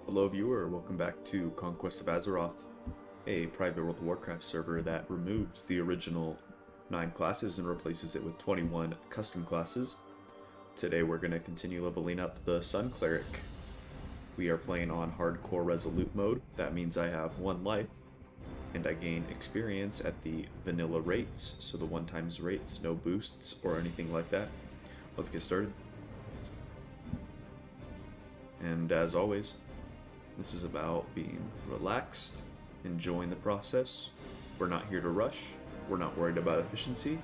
Hello viewer, welcome back to Conquest of Azeroth, a private World of Warcraft server that removes the original 9 classes and replaces it with 21 custom classes. Today we're going to continue leveling up the Sun Cleric. We are playing on Hardcore Resolute mode. That means I have 1 life, and I gain experience at the vanilla rates, so the 1 times rates, no boosts or anything like that. Let's get started. And as always, this is about being relaxed, enjoying the process. We're not here to rush, we're not worried about efficiency,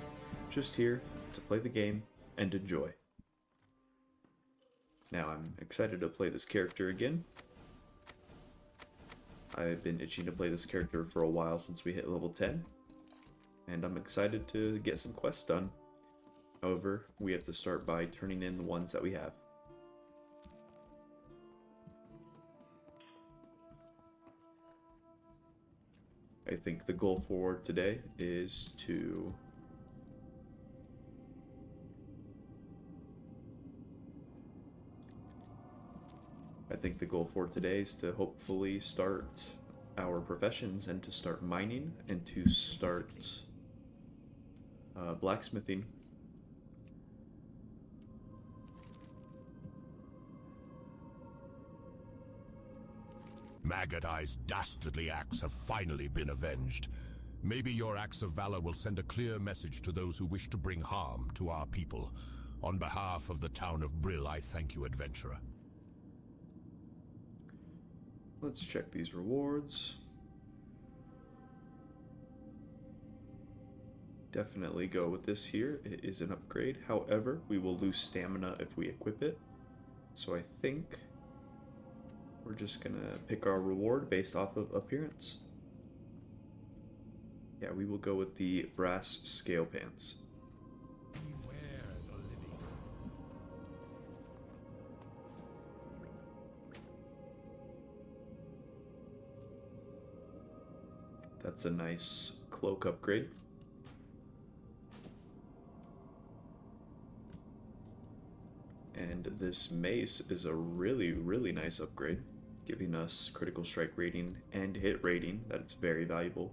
just here to play the game and enjoy. Now I'm excited to play this character again. I've been itching to play this character for a while since we hit level 10, and I'm excited to get some quests done. However, we have to start by turning in the ones that we have. I think the goal for today is to hopefully start our professions and to start mining and to start blacksmithing. Maggot Eye's dastardly acts have finally been avenged. Maybe your acts of valor will send a clear message to those who wish to bring harm to our people. On behalf of the town of Brill, I thank you, adventurer. Let's check these rewards. Definitely go with this here. It is an upgrade. However, we will lose stamina if we equip it. So I think we're just gonna pick our reward based off of appearance. Yeah, we will go with the brass scale pants. Beware the living. That's a nice cloak upgrade. And this mace is a really nice upgrade, giving us critical strike rating and hit rating. That's very valuable.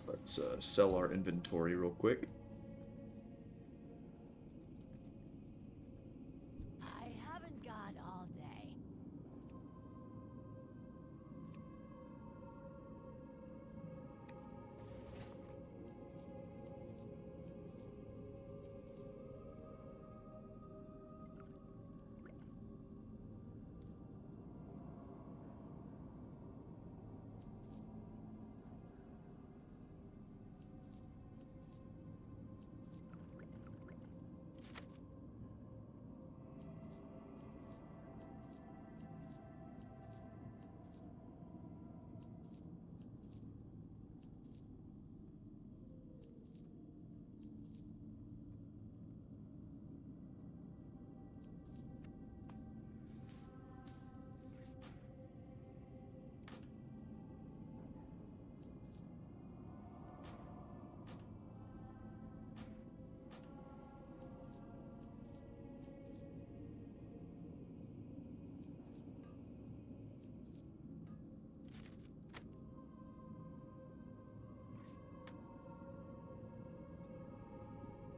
Let's sell our inventory real quick. I haven't got all day.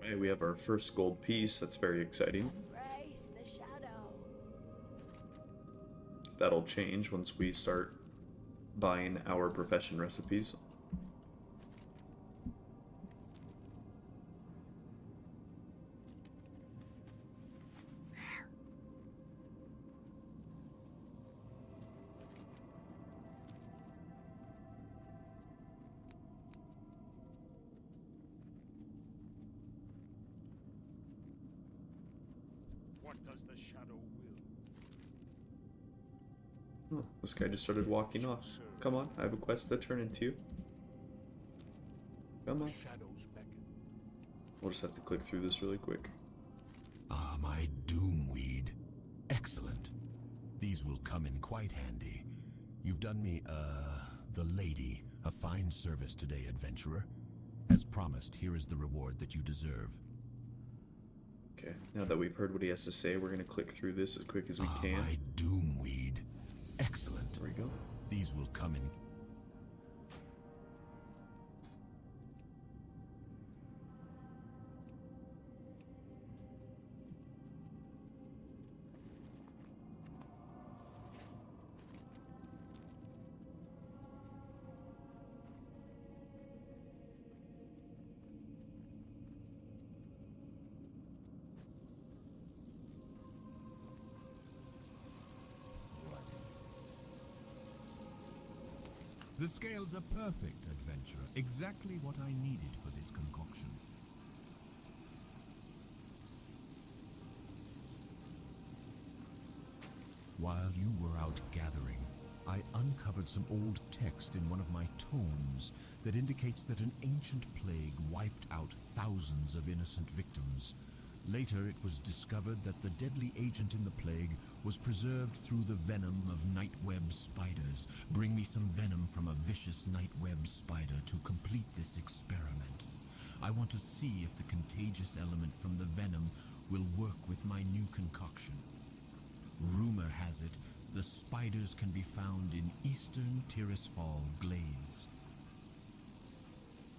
Right, we have our first gold piece. That's very exciting. Embrace the shadow. That'll change once we start buying our profession recipes. What does the shadow will? Oh, this guy just started walking off. Serve Come on, I have a quest to turn into. Come on. Shadows beckon. We'll just have to click through this really quick. Ah, my doomweed. Excellent. These will come in quite handy. You've done me, the lady, a fine service today, adventurer. As promised, here is the reward that you deserve. Okay, now that we've heard what he has to say, we're gonna click through this as quick as we can. My doomweed. Excellent. There we go. These will come in. The scales are perfect, adventurer. Exactly what I needed for this concoction. While you were out gathering, I uncovered some old text in one of my tomes that indicates that an ancient plague wiped out thousands of innocent victims. Later, it was discovered that the deadly agent in the plague was preserved through the venom of nightweb spiders. Bring me some venom from a vicious nightweb spider to complete this experiment. I want to see if the contagious element from the venom will work with my new concoction. Rumor has it, the spiders can be found in eastern Tirisfal glades.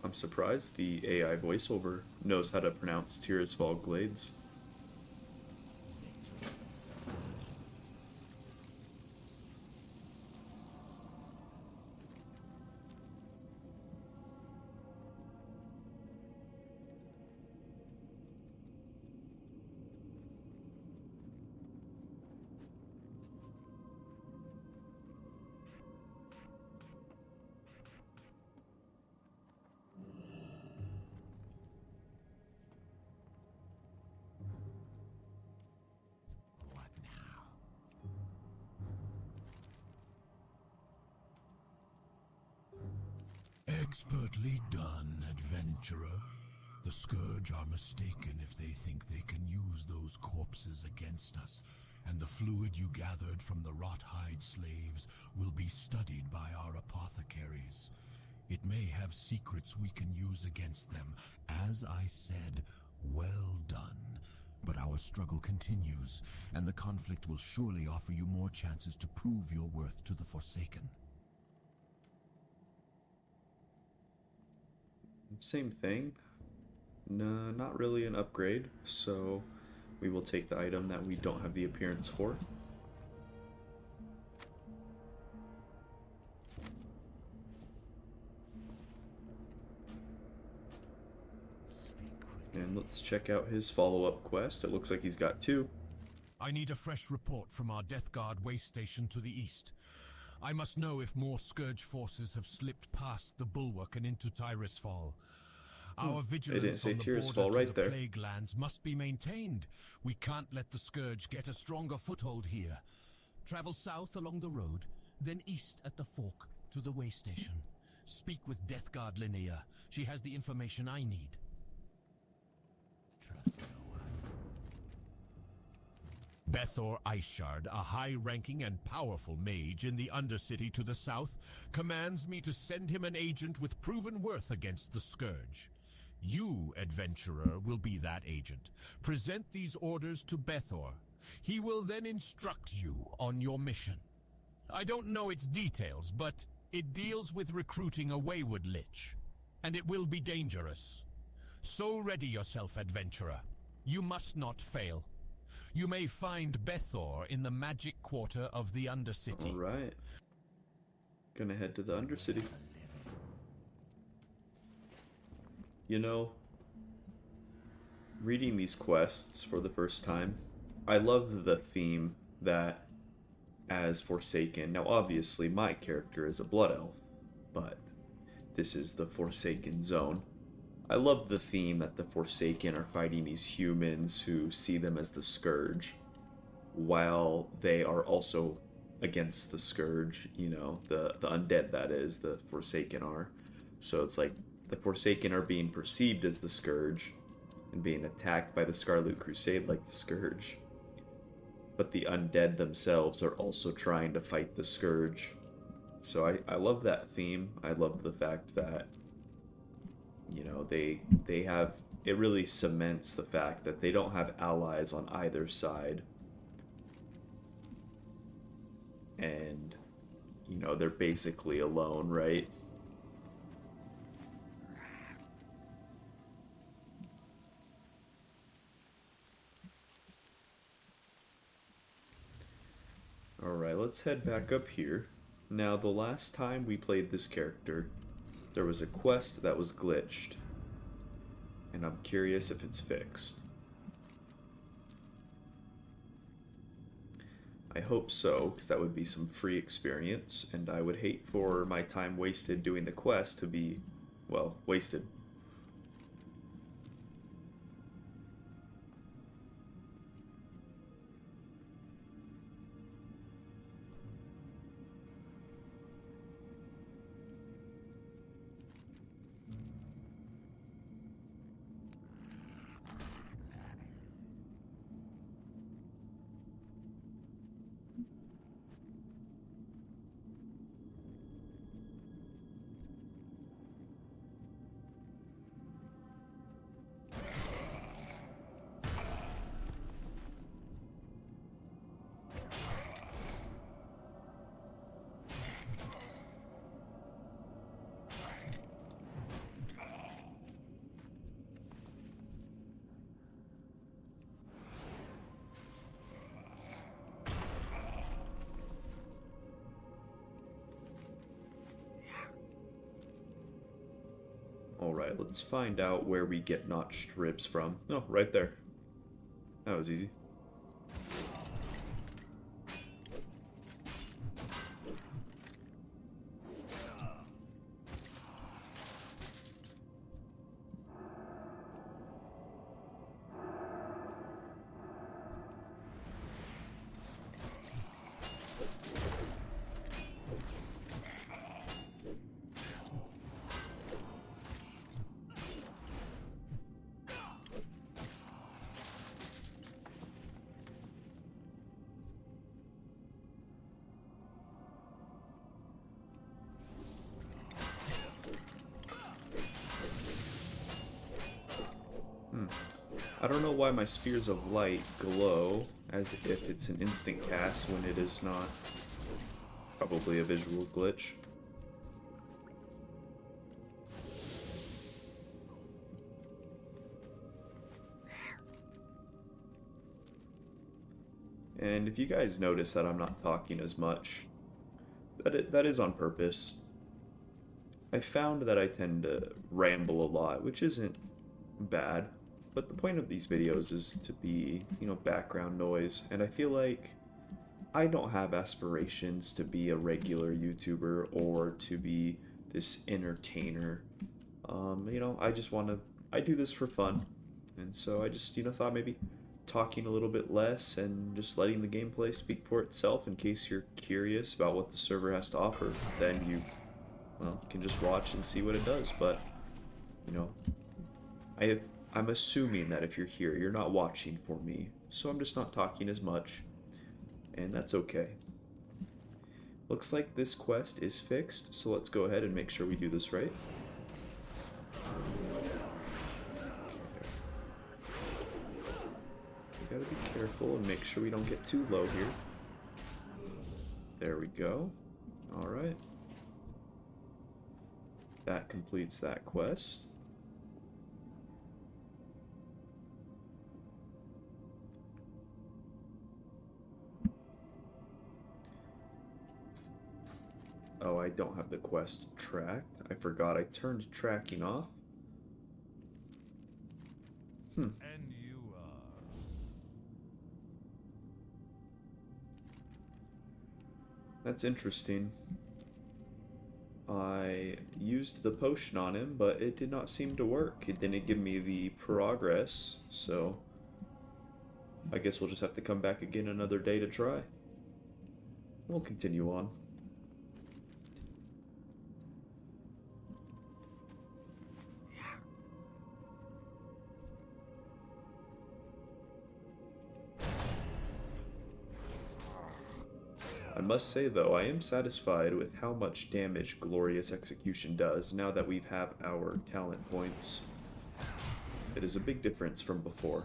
I'm surprised the AI voiceover knows how to pronounce Tirisfal Glades. Expertly done, adventurer. The Scourge are mistaken if they think they can use those corpses against us, and the fluid you gathered from the wrought-hide slaves will be studied by our apothecaries. It may have secrets we can use against them. As I said, well done. But our struggle continues, and the conflict will surely offer you more chances to prove your worth to the Forsaken. Same thing. No, not really an upgrade, so we will take the item that we don't have the appearance for. And let's check out his follow-up quest. It looks like he's got two. I need a fresh report from our Death Guard way station to the east. I must know if more Scourge forces have slipped past the bulwark and into Tirisfal. Our vigilance on the border to the Plague Lands must be maintained. We can't let the Scourge get a stronger foothold here. Travel south along the road, then east at the fork to the way station. Speak with Death Guard Linnea. She has the information I need. Trust no one. Bethor Iceshard, a high-ranking and powerful mage in the Undercity to the south, commands me to send him an agent with proven worth against the Scourge. You, adventurer, will be that agent. Present these orders to Bethor. He will then instruct you on your mission. I don't know its details, but it deals with recruiting a wayward lich, and it will be dangerous. So ready yourself, adventurer. You must not fail. You may find Bethor in the magic quarter of the Undercity. Alright. Gonna head to the Undercity. You know, reading these quests for the first time, I love the theme that as Forsaken, now obviously my character is a Blood Elf, but this is the Forsaken Zone. I love the theme that the Forsaken are fighting these humans who see them as the Scourge, while they are also against the Scourge, you know, the undead, that is, the Forsaken are. So it's like the Forsaken are being perceived as the Scourge and being attacked by the Scarlet Crusade like the Scourge. But the undead themselves are also trying to fight the Scourge. So I love that theme. I love the fact that, you know, they have, it really cements the fact that they don't have allies on either side. And, you know, they're basically alone, right? Alright, let's head back up here. Now, the last time we played this character, there was a quest that was glitched. And I'm curious if it's fixed. I hope so, because that would be some free experience, and I would hate for my time wasted doing the quest to be, well, wasted. Alright, let's find out where we get notched ribs from. Oh, right there. That was easy. I don't know why my Spears of Light glow as if it's an instant cast when it is not. Probably a visual glitch. And if you guys notice that I'm not talking as much, that is on purpose. I found that I tend to ramble a lot, which isn't bad. But the point of these videos is to be, you know, background noise, and I feel like I don't have aspirations to be a regular YouTuber or to be this entertainer. You know, I do this for fun, and so I just, you know, thought maybe talking a little bit less and just letting the gameplay speak for itself in case you're curious about what the server has to offer. Then you, well, can just watch and see what it does, but, you know, I'm assuming that if you're here, you're not watching for me, so I'm just not talking as much, and that's okay. Looks like this quest is fixed, so let's go ahead and make sure we do this right. We gotta be careful and make sure we don't get too low here. There we go. Alright. That completes that quest. Oh, I don't have the quest tracked. I forgot I turned tracking off. And you are... That's interesting. I used the potion on him, but it did not seem to work. It didn't give me the progress, so I guess we'll just have to come back again another day to try. We'll continue on. I must say though, I am satisfied with how much damage Glorious Execution does now that we have our talent points. It is a big difference from before.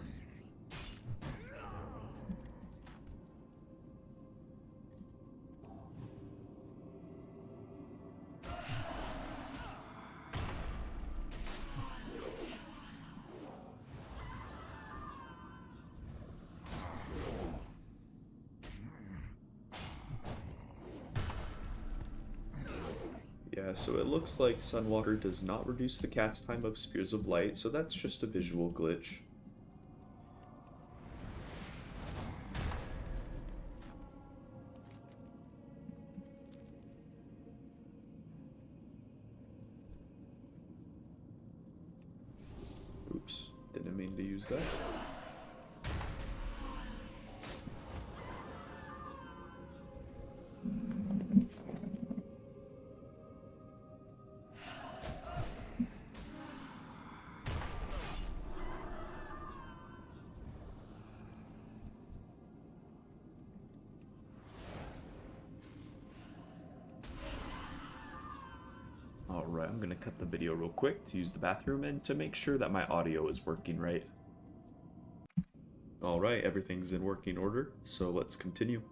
Yeah, so it looks like Sunwater does not reduce the cast time of Spears of Light, so that's just a visual glitch. Oops, didn't mean to use that. Alright, I'm gonna cut the video real quick to use the bathroom and to make sure that my audio is working right. Alright, everything's in working order, so let's continue.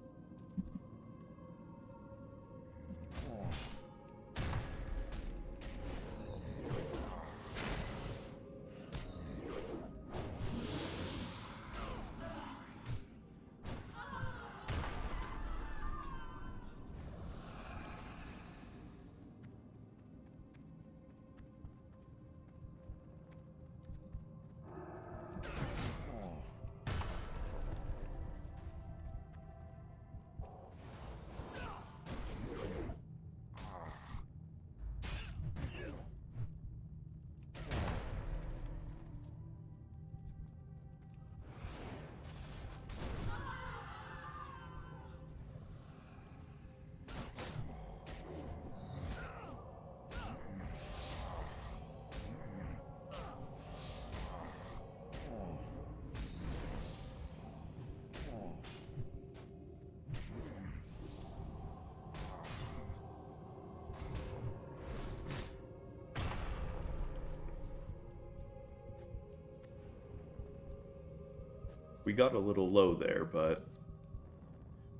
We got a little low there, but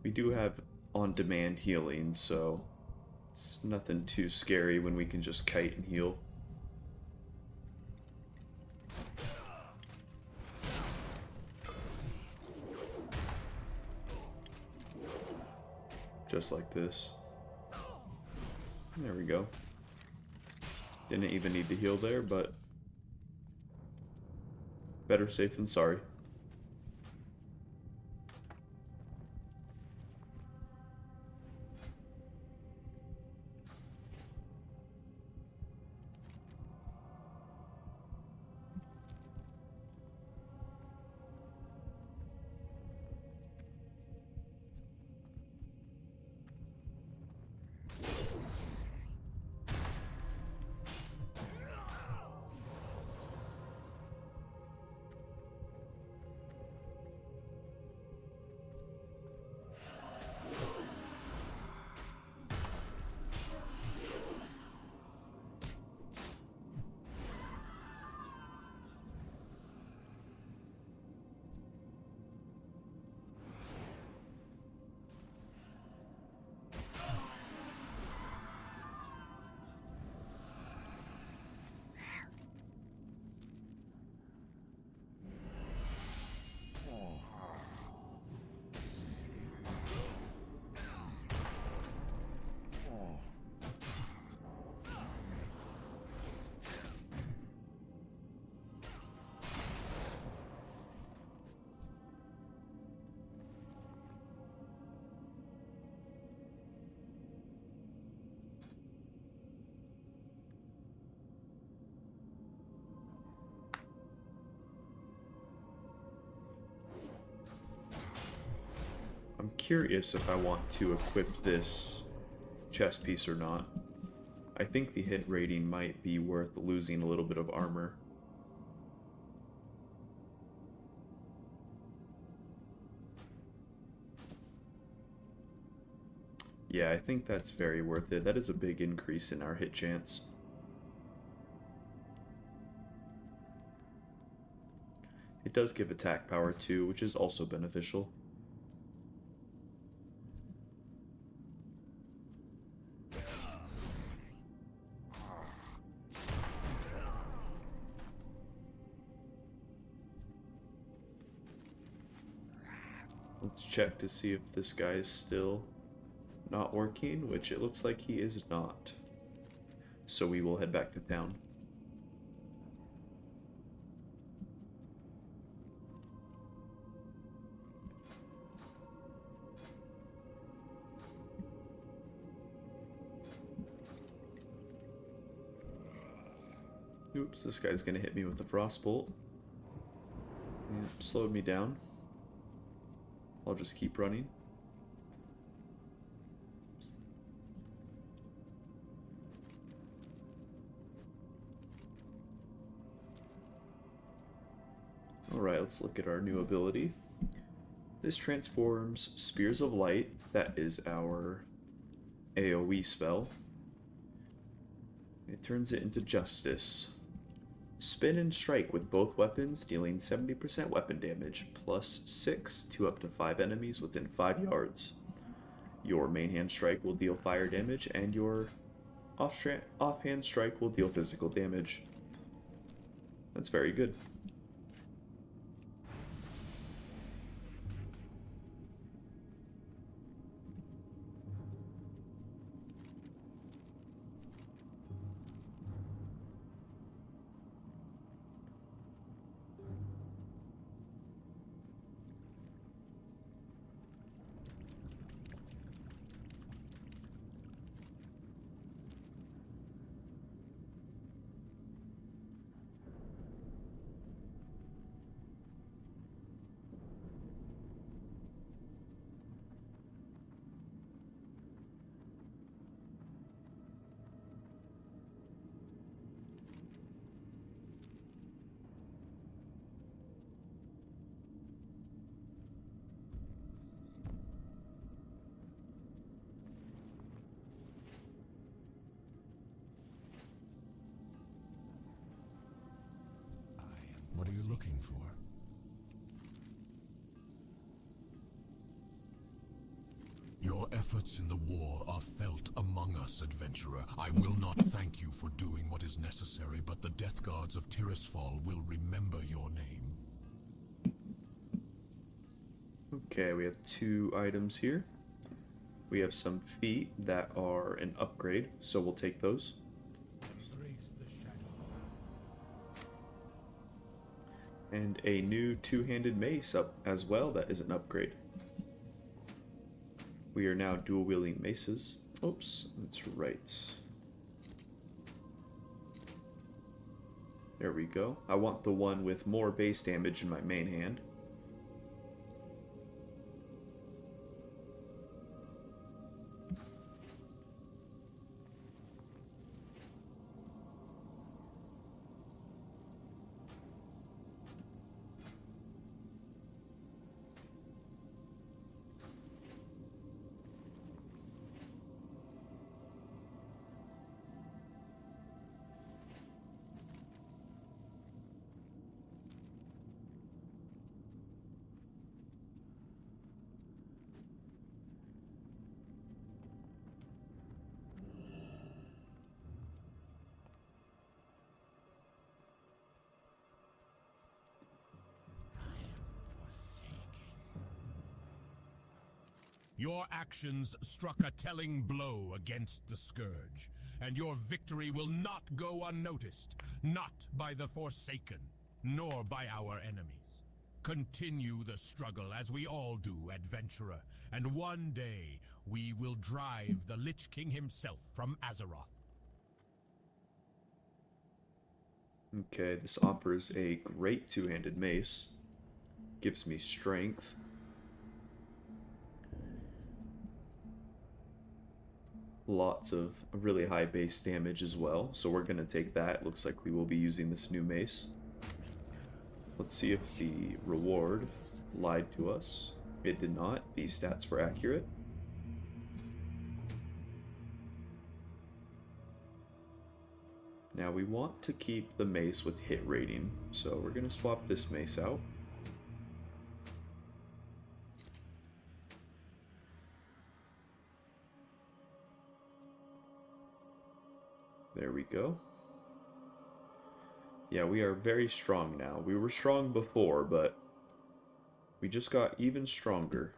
we do have on-demand healing, so it's nothing too scary when we can just kite and heal. Just like this. There we go. Didn't even need to heal there, but better safe than sorry. curious if I want to equip this chest piece or not. I think the hit rating might be worth losing a little bit of armor. Yeah, I think that's very worth it. That is a big increase in our hit chance. It does give attack power too, which is also beneficial. Let's check to see if this guy is still not working, which it looks like he is not. So we will head back to town. Oops, this guy's gonna hit me with the frostbolt. Yeah, slowed me down. I'll just keep running. Alright, let's look at our new ability. This transforms Spears of Light, that is our AoE spell. It turns it into Justice. Spin and strike with both weapons, dealing 70% weapon damage, plus 6 to up to 5 enemies within 5 yards. Your main hand strike will deal fire damage, and your offhand strike will deal physical damage. That's very good. What are you looking for? Your efforts in the war are felt among us, adventurer. I will not thank you for doing what is necessary, but the Death Guards of Tirisfal will remember your name. Okay, we have 2 items here. We have some feet that are an upgrade, so we'll take those. And a new 2-handed mace up as well, that is an upgrade. We are now dual-wielding maces. Oops, that's right. There we go. I want the one with more base damage in my main hand. Your actions struck a telling blow against the Scourge, and your victory will not go unnoticed, not by the Forsaken, nor by our enemies. Continue the struggle as we all do, adventurer, and one day we will drive the Lich King himself from Azeroth. Okay, this offers a great 2-handed mace. Gives me strength. lots of really high base damage as well, so we're going to take that. Looks like we will be using this new mace. Let's see if the reward lied to us. It did not. The stats were accurate. Now we want to keep the mace with hit rating, so we're going to swap this mace out. There we go. Yeah, we are very strong now. We were strong before, but we just got even stronger.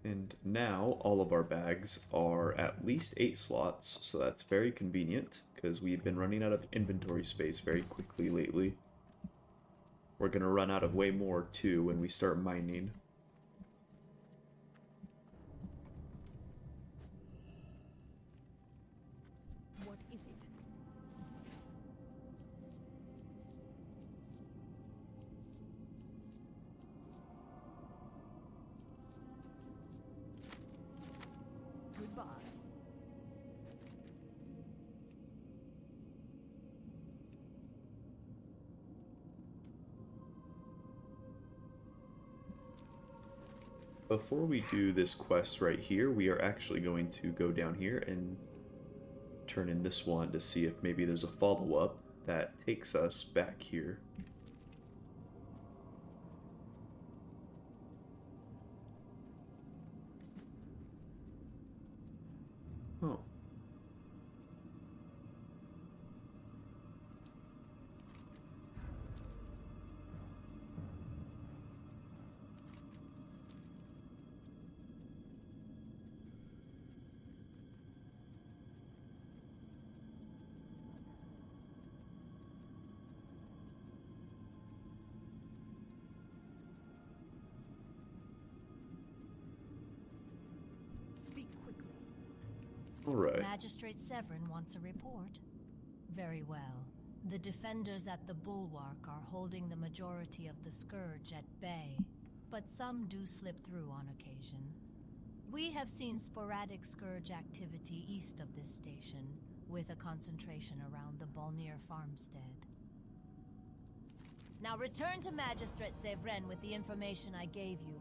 And now all of our bags are at least 8 slots, so that's very convenient because we've been running out of inventory space very quickly lately. We're going to run out of way more too when we start mining. What is it? Goodbye. Before we do this quest right here, we are actually going to go down here and turn in this one to see if maybe there's a follow-up that takes us back here. Oh. Speak quickly. All right. Magistrate Severin wants a report. Very well. The defenders at the Bulwark are holding the majority of the Scourge at bay, but some do slip through on occasion. We have seen sporadic Scourge activity east of this station, with a concentration around the Balnir farmstead. Now return to Magistrate Severin with the information I gave you.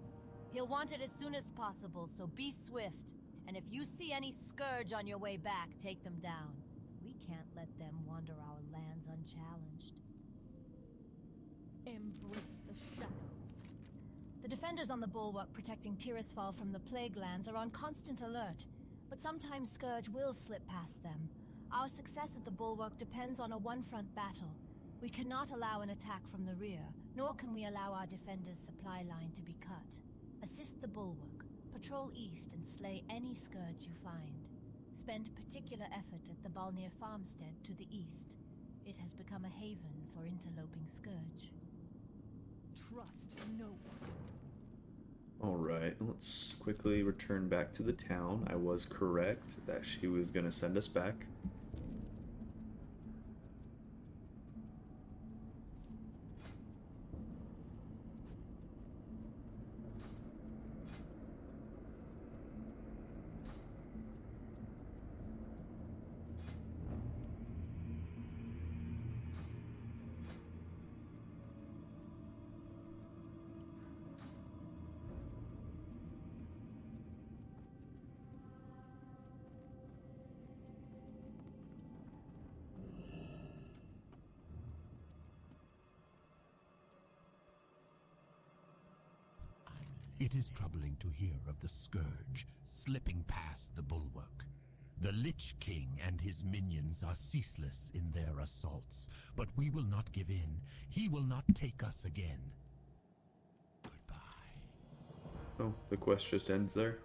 He'll want it as soon as possible, so be swift. And if you see any Scourge on your way back, take them down. We can't let them wander our lands unchallenged. Embrace the shadow. The defenders on the Bulwark protecting Tirisfal from the Plague Lands are on constant alert, but sometimes Scourge will slip past them. Our success at the Bulwark depends on a one-front battle. We cannot allow an attack from the rear, nor can we allow our defenders' supply line to be cut. Assist the Bulwark, patrol east and slay any Scourge you find. Spend particular effort at the Balnir farmstead to the east. It has become a haven for interloping Scourge. Trust no one. Alright, let's quickly return back to the town. I was correct that she was going to send us back. It is troubling to hear of the Scourge slipping past the Bulwark. The Lich King and his minions are ceaseless in their assaults, but we will not give in. He will not take us again. Goodbye. Oh, the quest just ends there.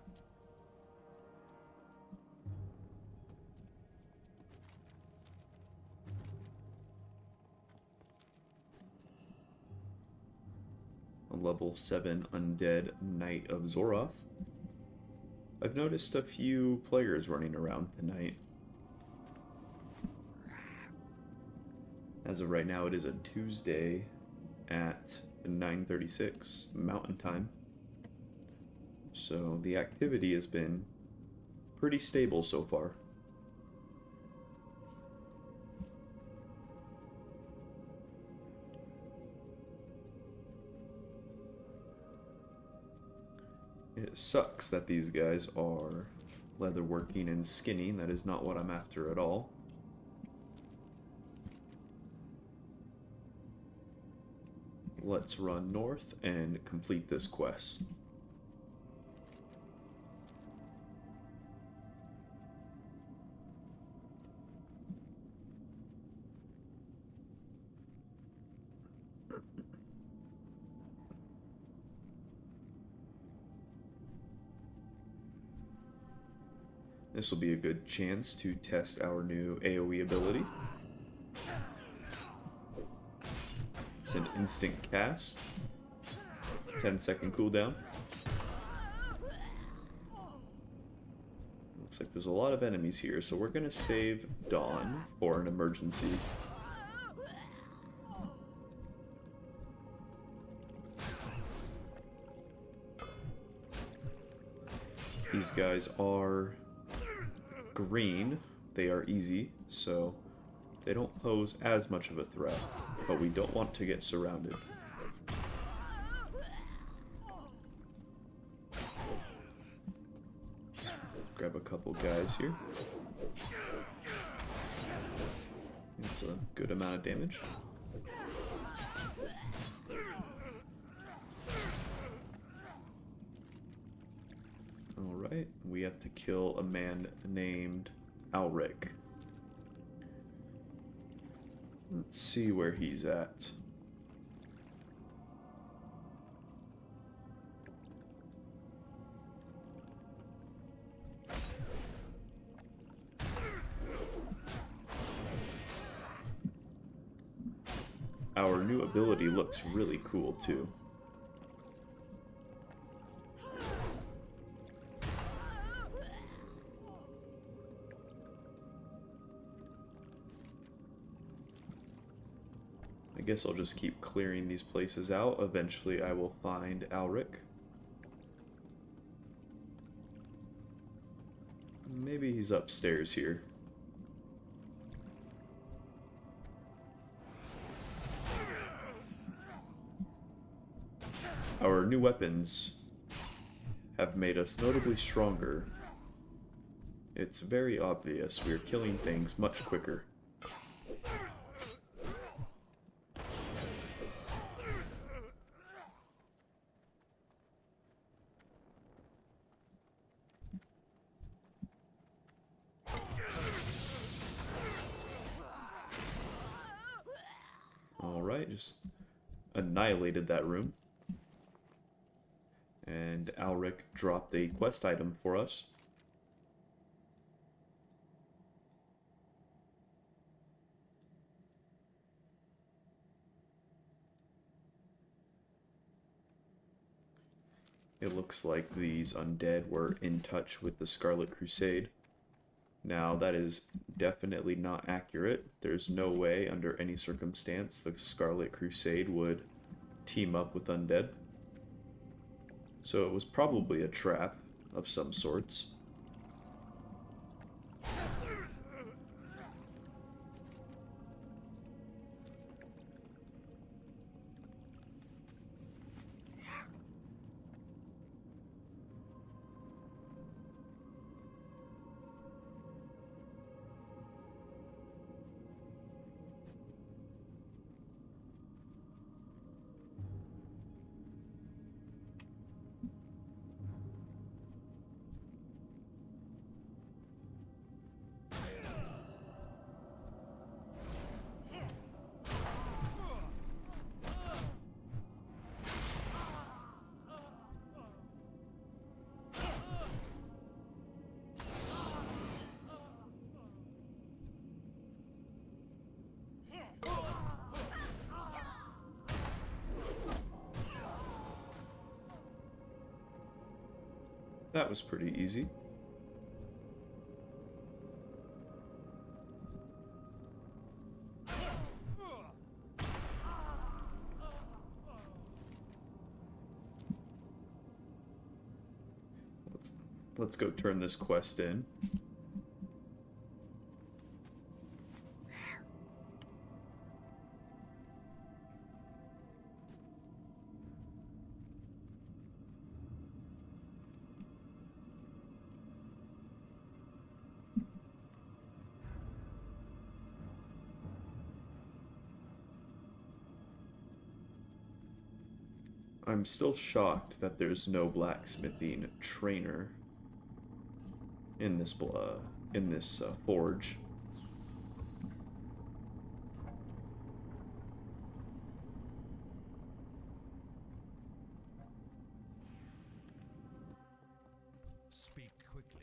A level 7 undead Knight of Zoroth. I've noticed a few players running around tonight. As of right now, it is a Tuesday at 9:36 Mountain Time. So the activity has been pretty stable so far. It sucks that these guys are leatherworking and skinning. That is not what I'm after at all. Let's run north and complete this quest. This will be a good chance to test our new AoE ability. It's an instant cast. 10-second cooldown. Looks like there's a lot of enemies here, so we're gonna save Dawn for an emergency. These guys are green. They are easy, so they don't pose as much of a threat, but we don't want to get surrounded. Grab a couple guys here. It's a good amount of damage. Alright, we have to kill a man named Alric. Let's see where he's at. Our new ability looks really cool too. I guess I'll just keep clearing these places out. Eventually I will find Alric. Maybe he's upstairs here. Our new weapons have made us notably stronger. It's very obvious we are killing things much quicker. Alright, just annihilated that room. And Alric dropped a quest item for us. It looks like these undead were in touch with the Scarlet Crusade. Now, that is definitely not accurate. There's no way, under any circumstance, the Scarlet Crusade would team up with undead. So it was probably a trap of some sorts. That was pretty easy. let's go turn this quest in. I'm still shocked that there's no blacksmithing trainer in this forge. Speak quickly.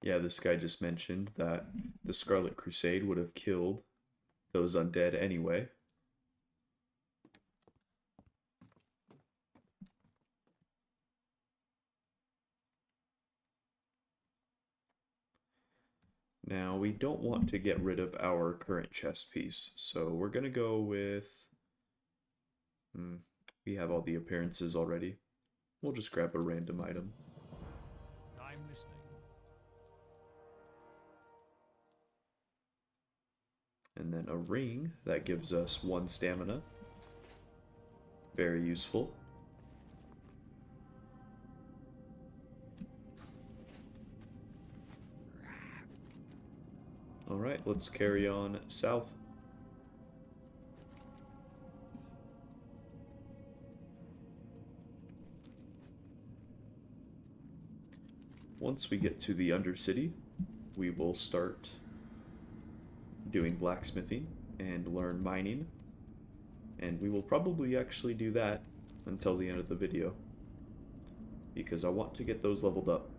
Yeah, this guy just mentioned that the Scarlet Crusade would have killed those undead anyway. Now, we don't want to get rid of our current chest piece, so we're going to go with... we have all the appearances already. We'll just grab a random item. I'm listening. And then a ring that gives us 1 stamina. Very useful. Alright, let's carry on south. Once we get to the Undercity, we will start doing blacksmithing and learn mining. And we will probably actually do that until the end of the video, because I want to get those leveled up.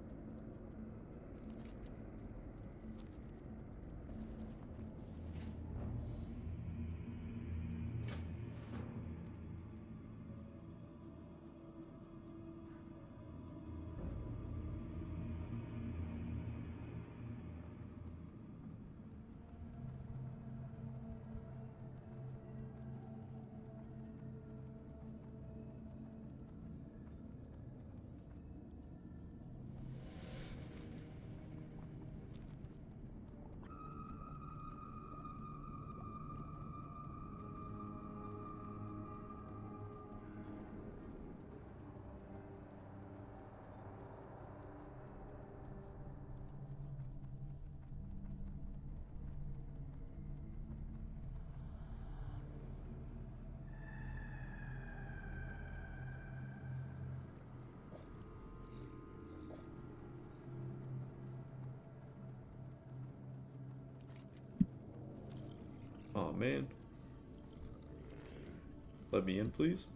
Oh man. Let me in, please.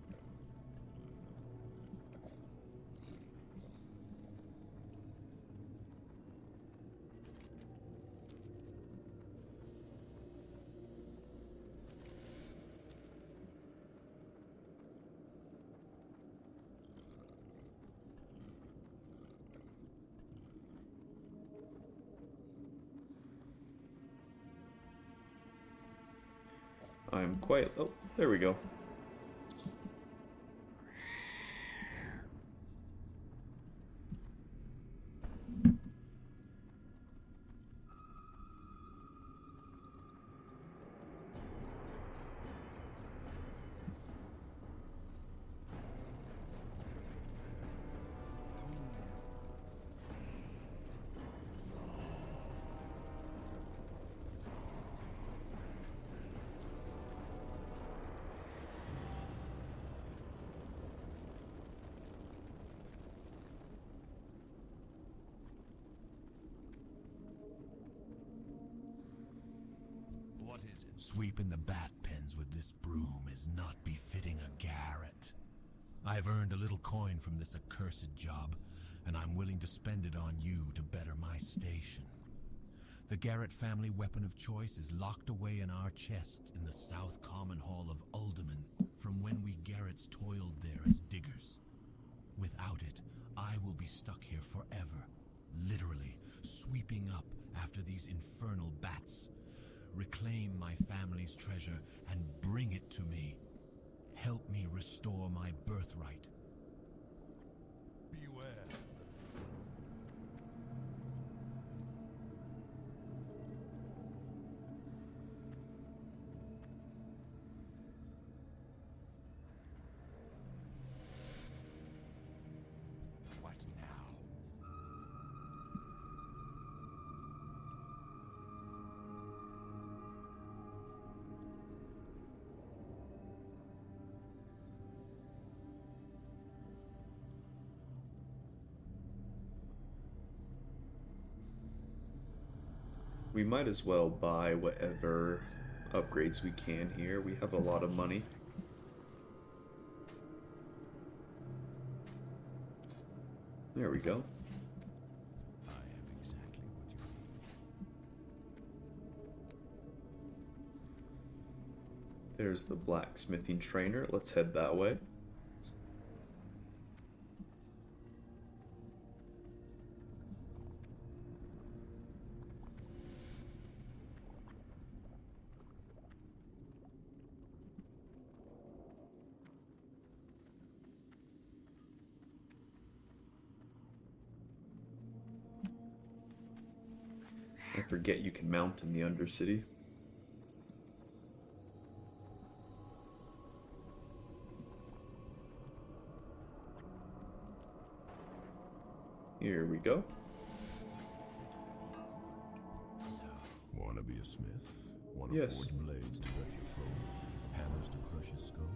I'm quite... Oh, there we go. What is it? Sweeping the bat pens with this broom is not befitting a Garrett. I've earned a little coin from this accursed job, and I'm willing to spend it on you to better my station. The Garrett family weapon of choice is locked away in our chest in the South Common Hall of Uldaman from when we Garretts toiled there as diggers. Without it, I will be stuck here forever, literally sweeping up after these infernal bats. reclaim my family's treasure and bring it to me. Help me restore my birthright. Beware. What now? We might as well buy whatever upgrades we can here. We have a lot of money. There we go. I am exactly what you need. There's the blacksmithing trainer. Let's head that way. I forget you can mount in the Undercity. Here we go. Wanna be a smith? Wanna Yes. forge blades to gut your foe? Hammers to crush his skull?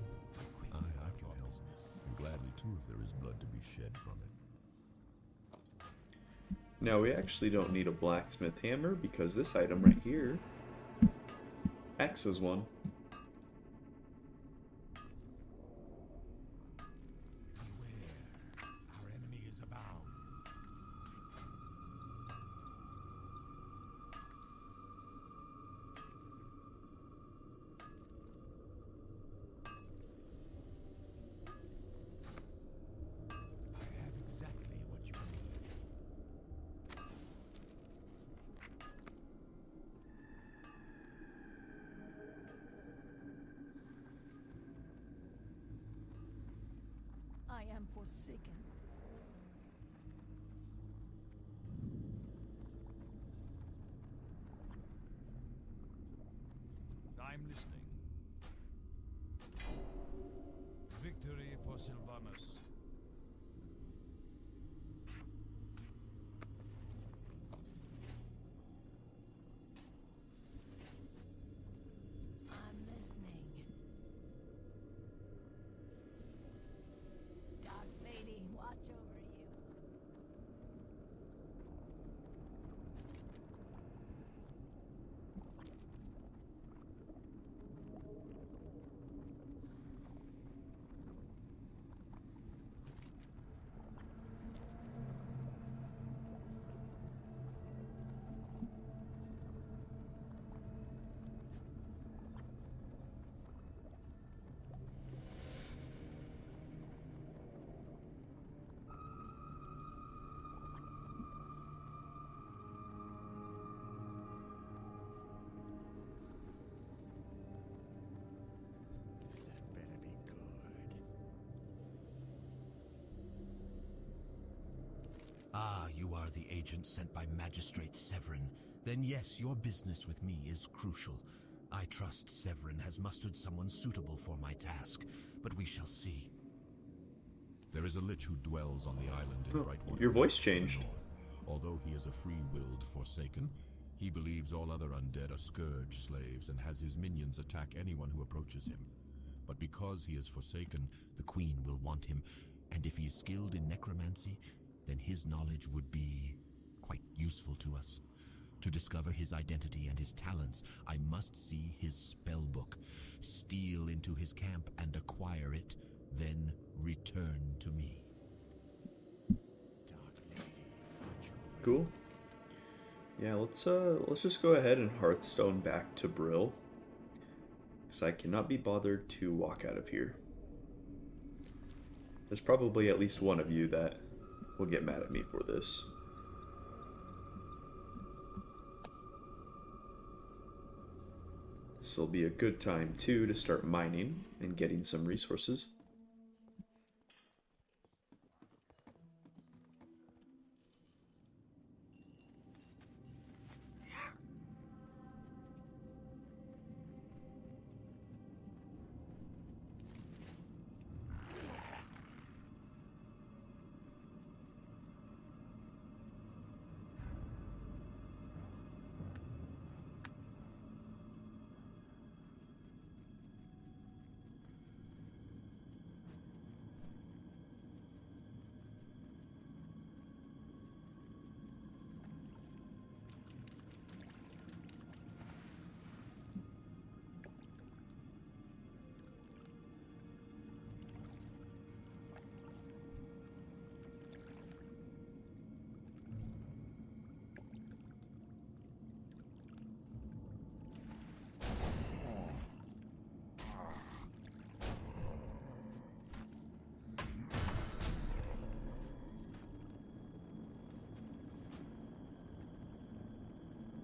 I can help. And gladly too if there is blood to be shed from it. Now we actually don't need a blacksmith hammer because this item right here acts as one. Beware, our enemy is abound. I have exactly what you need. I am forsaken. I'm listening. Victory for Sylvanus. I'm listening. Dark Lady, watch over you. That better be good. Ah, you are the agent sent by Magistrate Severin. Then yes, your business with me is crucial. I trust Severin has mustered someone suitable for my task, but we shall see. There is a lich who dwells on the island in Brightwater. your voice to the changed. north. Although he is a free-willed Forsaken, he believes all other undead are scourge slaves and has his minions attack anyone who approaches him. But because he is Forsaken, the Queen will want him, and if he is skilled in necromancy, then his knowledge would be quite useful to us. To discover his identity and his talents, I must see his spellbook, steal into his camp and acquire it, then return to me. Cool. Yeah, let's just go ahead and Hearthstone back to Brill, because I cannot be bothered to walk out of here. There's probably at least one of you that will get mad at me for this. This will be a good time too to start mining and getting some resources.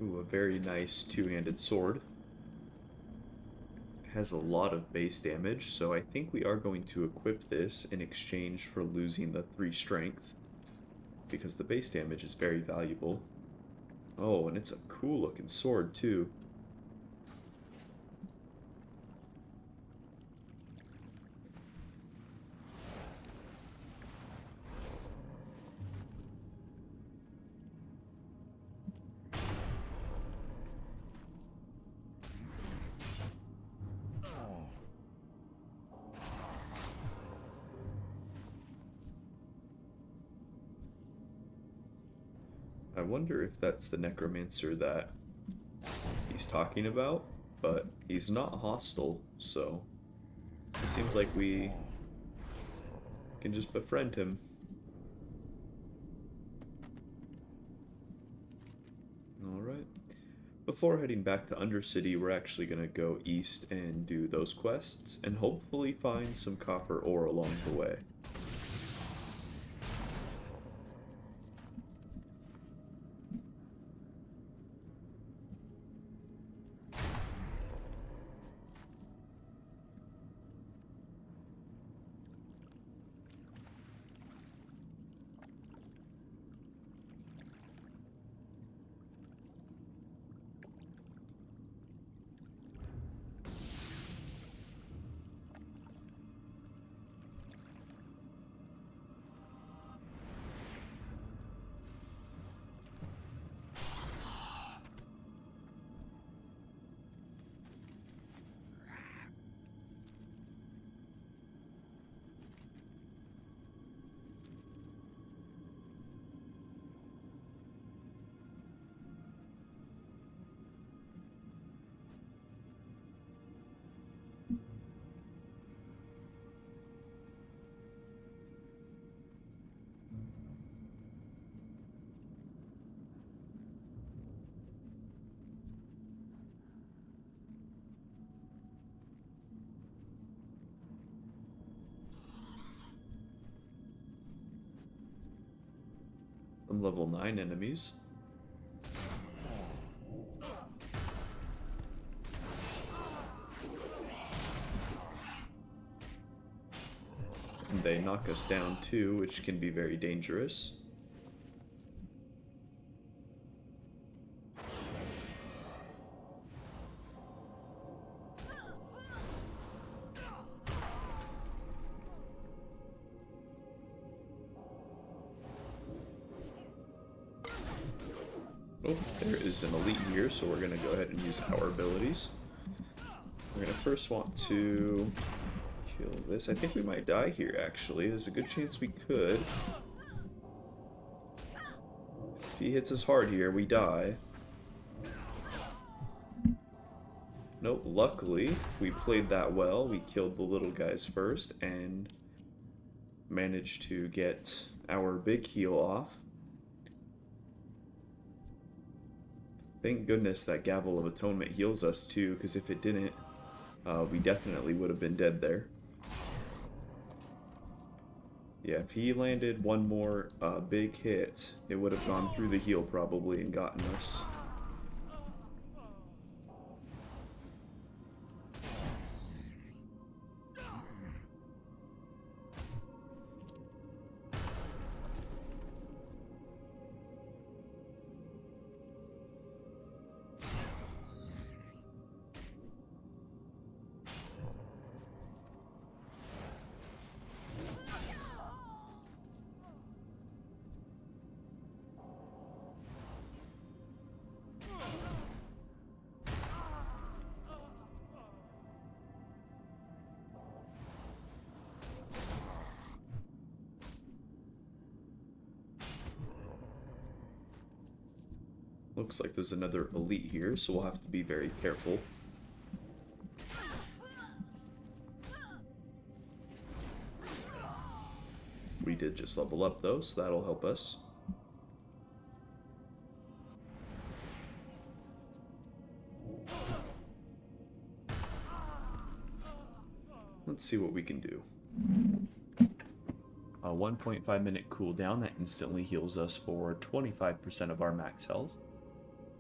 Ooh, a very nice two-handed sword. It has a lot of base damage, so I think we are going to equip this in exchange for losing the 3 strength, because the base damage is very valuable. Oh, and it's a cool looking sword too. I wonder if that's the necromancer that he's talking about, but he's not hostile, so it seems like we can just befriend him. Alright. Before heading back to Undercity, we're actually going to go east and do those quests, and hopefully find some copper ore along the way. Some level 9 enemies. And they knock us down too, which can be very dangerous. Oh, there is an elite here, so we're going to go ahead and use our abilities. We're going to first want to kill this. I think we might die here, actually. There's a good chance we could. If he hits us hard here, we die. Nope, luckily, we played that well. We killed the little guys first and managed to get our big heal off. Thank goodness that Gavel of Atonement heals us too, because if it didn't, we definitely would have been dead there. Yeah, if he landed one more big hit, it would have gone through the heal probably and gotten us. Looks like there's another elite here, so we'll have to be very careful. We did just level up though, so that'll help us. Let's see what we can do. A 1.5 minute cooldown that instantly heals us for 25% of our max health.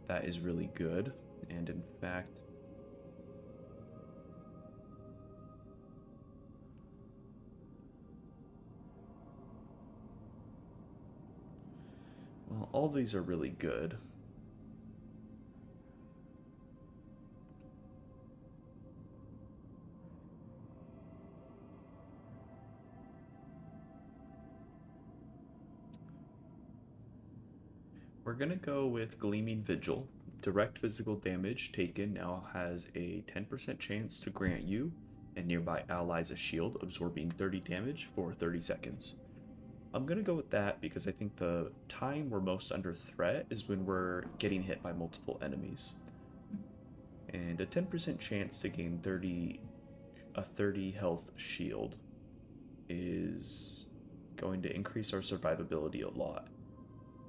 That is really good, and in fact, well, all these are really good. We're going to go with Gleaming Vigil. Direct physical damage taken now has a 10% chance to grant you and nearby allies a shield, absorbing 30 damage for 30 seconds. I'm going to go with that because I think the time we're most under threat is when we're getting hit by multiple enemies. And a 10% chance to gain 30 health shield is going to increase our survivability a lot.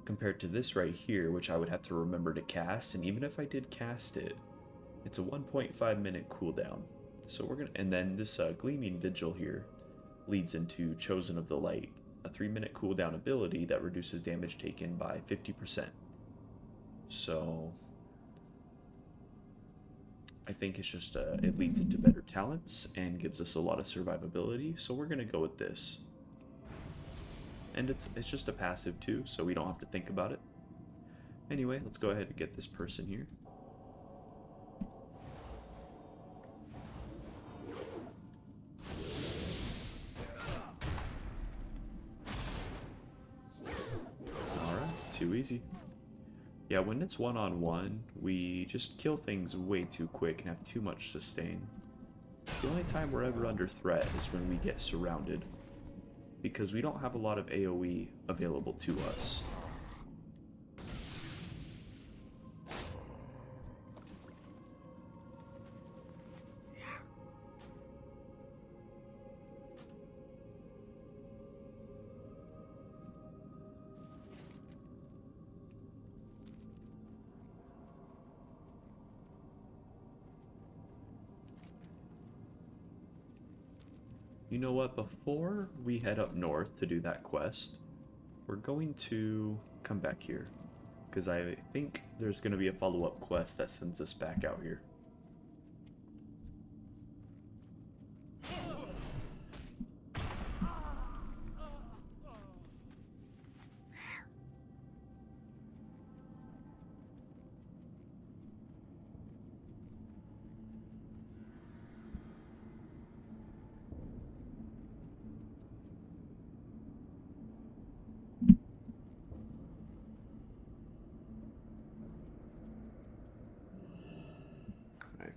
Compared to this right here, which I would have to remember to cast, and even if I did cast it, it's a 1.5 minute cooldown. So we're gonna, and then this Gleaming Vigil here leads into Chosen of the Light, a 3-minute cooldown ability that reduces damage taken by 50%. So I think it's just it leads into better talents and gives us a lot of survivability. So we're gonna go with this. And it's just a passive too, so we don't have to think about it. Anyway, let's go ahead and get this person here. Alright, too easy. Yeah, when it's one-on-one, we just kill things way too quick and have too much sustain. The only time we're ever under threat is when we get surrounded, because we don't have a lot of AoE available to us. You know what, before we head up north to do that quest, we're going to come back here, because I think there's going to be a follow-up quest that sends us back out here.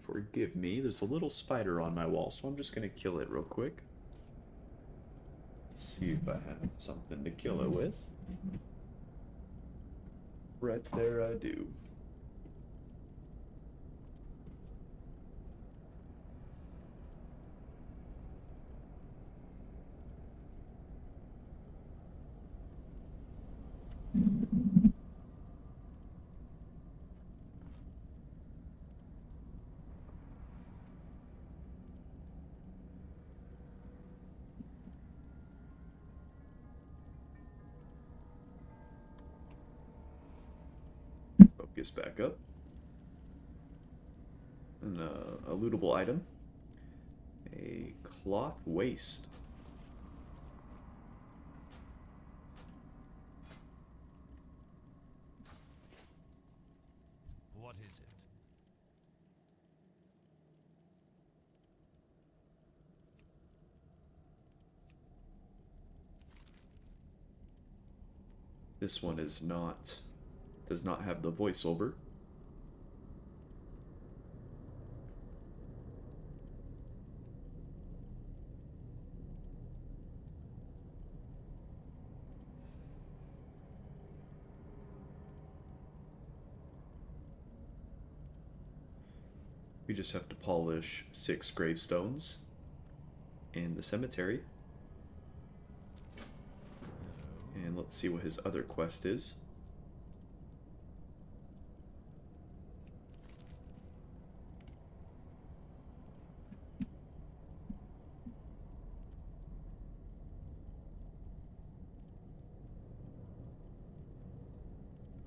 Forgive me, there's a little spider on my wall, so I'm just gonna kill it real quick. Let's see if I have something to kill it with. Right there I do. Focus back up. And a lootable item. A cloth waist. What is it? This one does not have the voiceover. We just have to polish 6 gravestones in the cemetery. And let's see what his other quest is.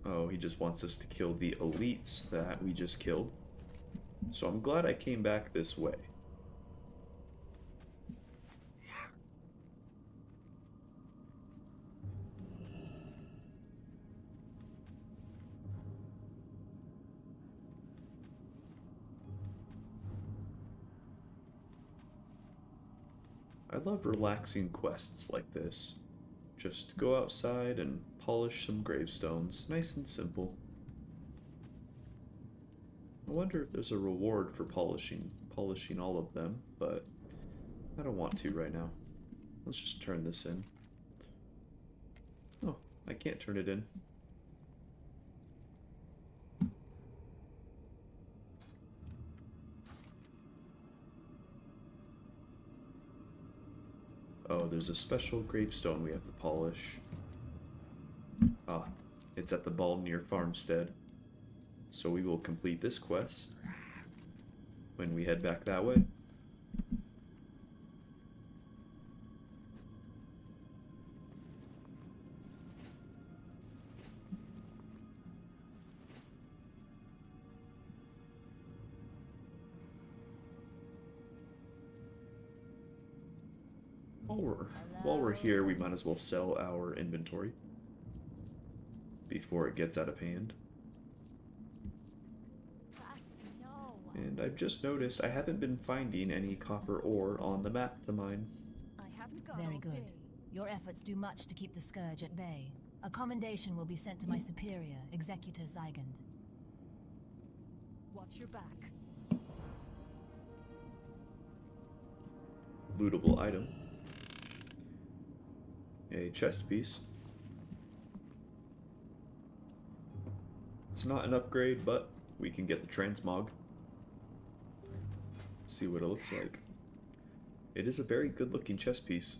Oh, he just wants us to kill the elites that we just killed. So I'm glad I came back this way. I love relaxing quests like this. Just go outside and polish some gravestones, nice and simple. I wonder if there's a reward for polishing all of them, but I don't want to right now. Let's just turn this in. Oh, I can't turn it in. Oh, there's a special gravestone we have to polish. Ah, it's at the Balmnir farmstead. So we will complete this quest when we head back that way. While we're here, we might as well sell our inventory before it gets out of hand. And I've just noticed I haven't been finding any copper ore on the map to mine. I haven't got Very all good. day. Your efforts do much to keep the Scourge at bay. A commendation will be sent to my superior, Executor Zygand. Watch your back. Lootable item. A chest piece. It's not an upgrade, but we can get the transmog. See what it looks like. It is a very good looking chest piece.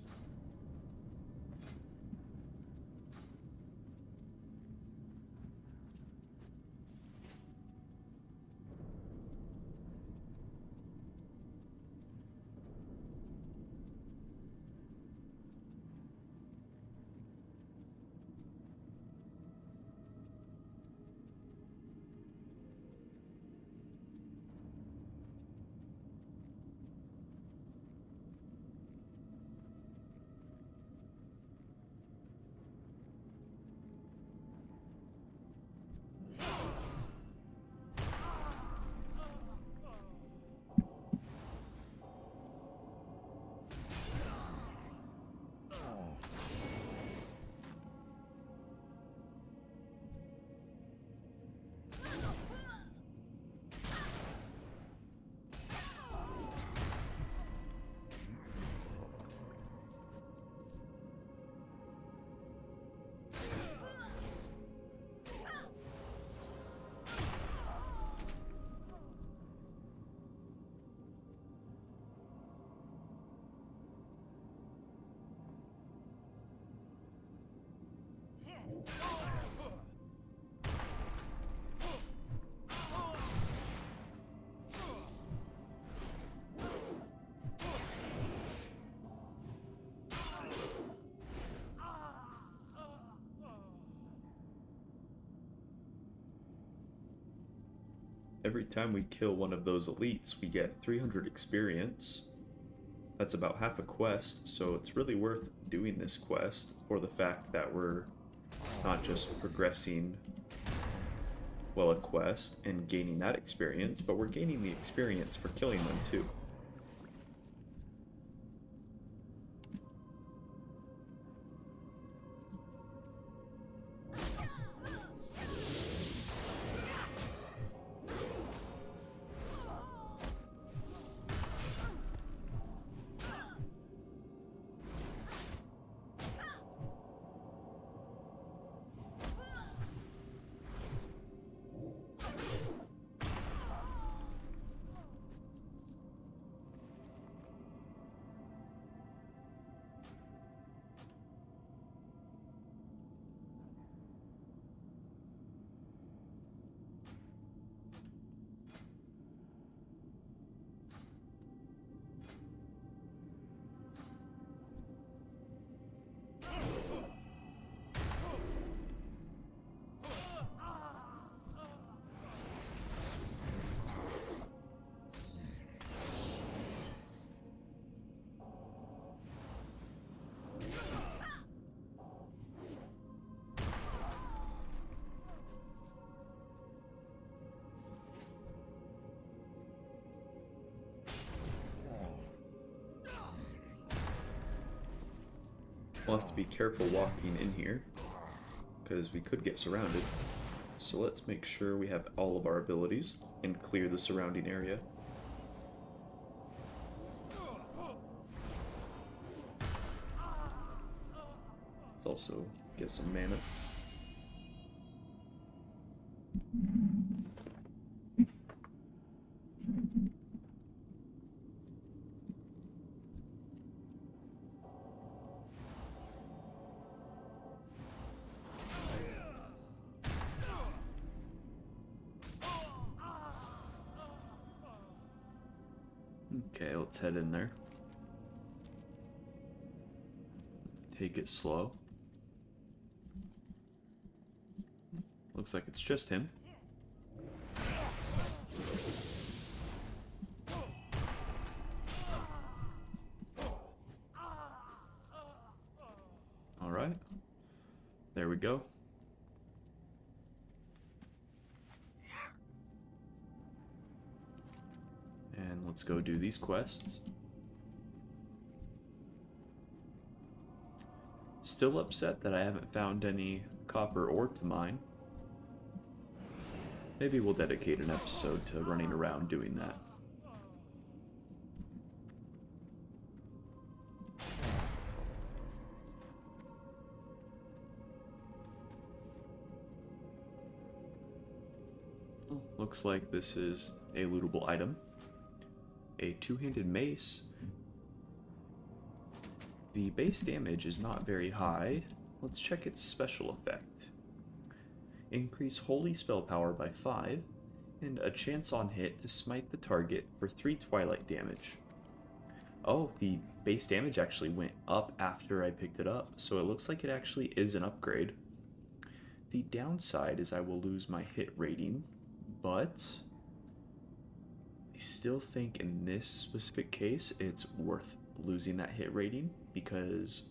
Every time we kill one of those elites, we get 300 experience. That's about half a quest, so it's really worth doing this quest for the fact that we're not just progressing, well, a quest and gaining that experience, but we're gaining the experience for killing them too. We'll have to be careful walking in here, because we could get surrounded. So let's make sure we have all of our abilities and clear the surrounding area. Let's also get some mana. Okay, let's head in there. Take it slow. Looks like it's just him. All right. There we go. And let's go do these quests. Still upset that I haven't found any copper ore to mine. Maybe we'll dedicate an episode to running around doing that. Looks like this is a lootable item. A two-handed mace. The base damage is not very high. Let's check its special effect. Increase holy spell power by 5, and a chance on hit to smite the target for 3 twilight damage. Oh, the base damage actually went up after I picked it up, so it looks like it actually is an upgrade. The downside is I will lose my hit rating, but I still think in this specific case it's worth losing that hit rating, because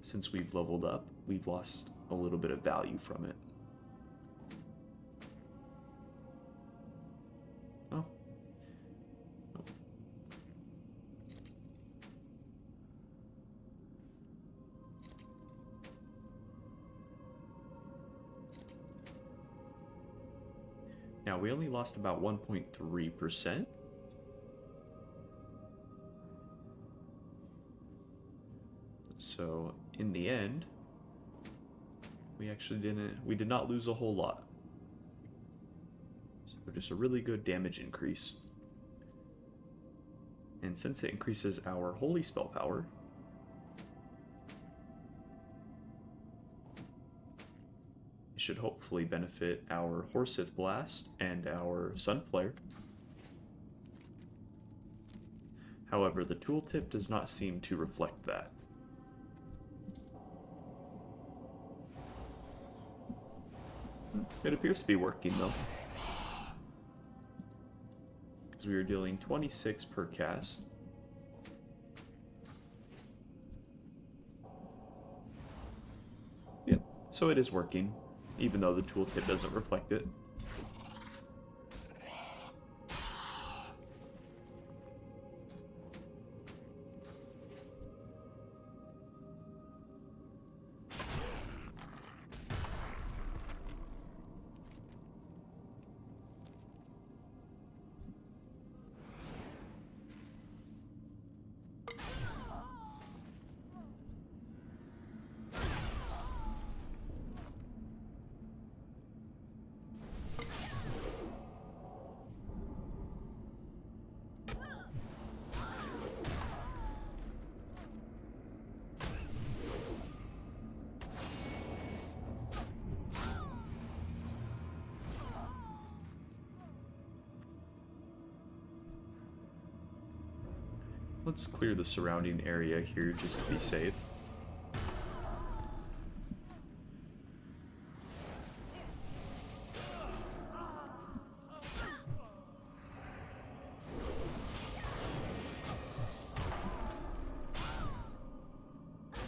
since we've leveled up, we've lost a little bit of value from it. Oh. Now, we only lost about 1.3%. So, in the end, we did not lose a whole lot. So, just a really good damage increase. And since it increases our holy spell power, it should hopefully benefit our Horseth Blast and our Sun Flare. However, the tooltip does not seem to reflect that. It appears to be working though, because we are dealing 26 per cast. Yep, so it is working, even though the tooltip doesn't reflect it. Let's clear the surrounding area here just to be safe.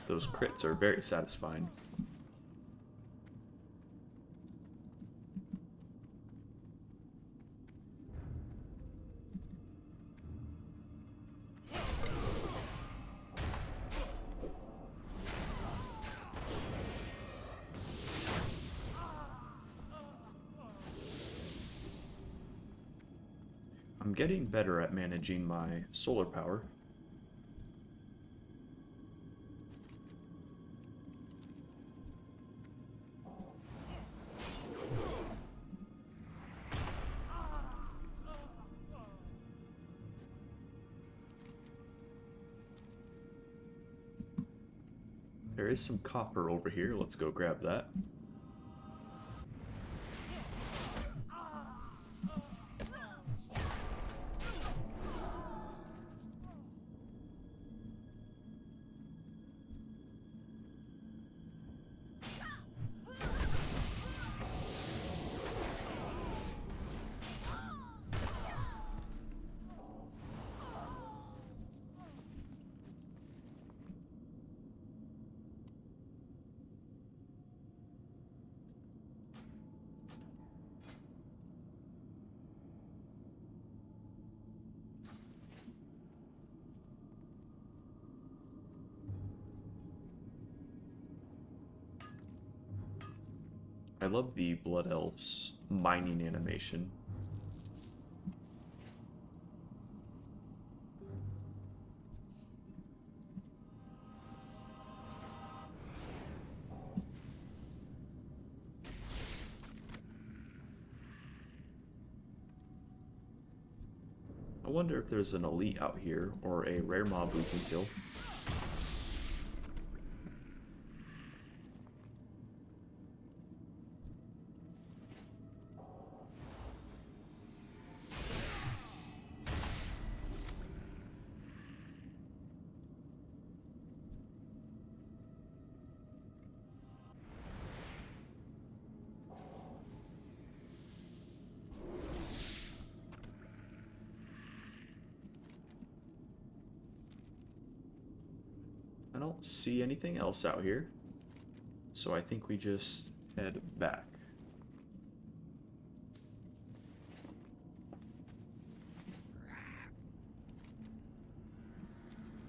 Those crits are very satisfying. I'm getting better at managing my solar power. There is some copper over here. Let's go grab that. I love the Blood Elves mining animation. I wonder if there's an elite out here or a rare mob we can kill. I don't see anything else out here, so I think we just head back.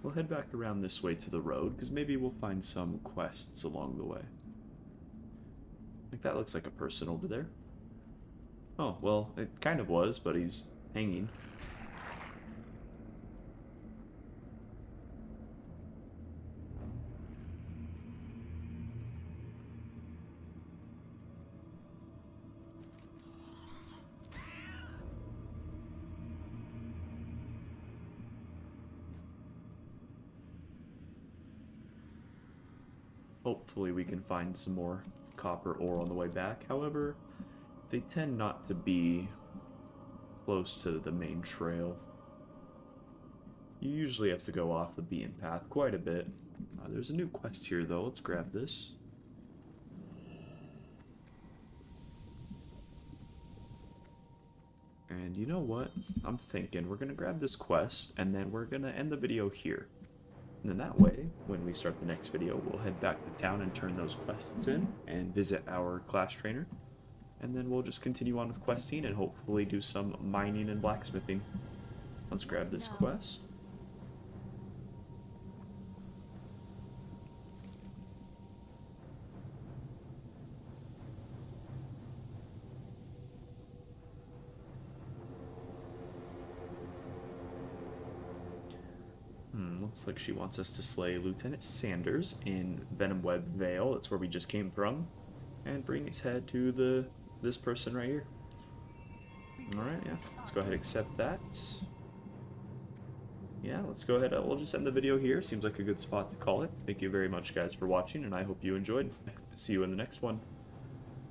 We'll head back around this way to the road, because maybe we'll find some quests along the way. Like, that looks like a person over there. Oh, well, it kind of was, but he's hanging. Hopefully we can find some more copper ore on the way back. However, they tend not to be close to the main trail. You usually have to go off the beaten path quite a bit. There's a new quest here though. Let's grab this. And you know what? I'm thinking we're gonna grab this quest and then we're gonna end the video here. And then that way, when we start the next video, we'll head back to town and turn those quests in and visit our class trainer. And then we'll just continue on with questing and hopefully do some mining and blacksmithing. Let's grab this quest. Looks like she wants us to slay Lieutenant Sanders in Venomweb Vale. That's where we just came from. And bring his head to this person right here. Alright, yeah. Let's go ahead and accept that. Yeah, let's go ahead. We'll just end the video here. Seems like a good spot to call it. Thank you very much, guys, for watching, and I hope you enjoyed. See you in the next one.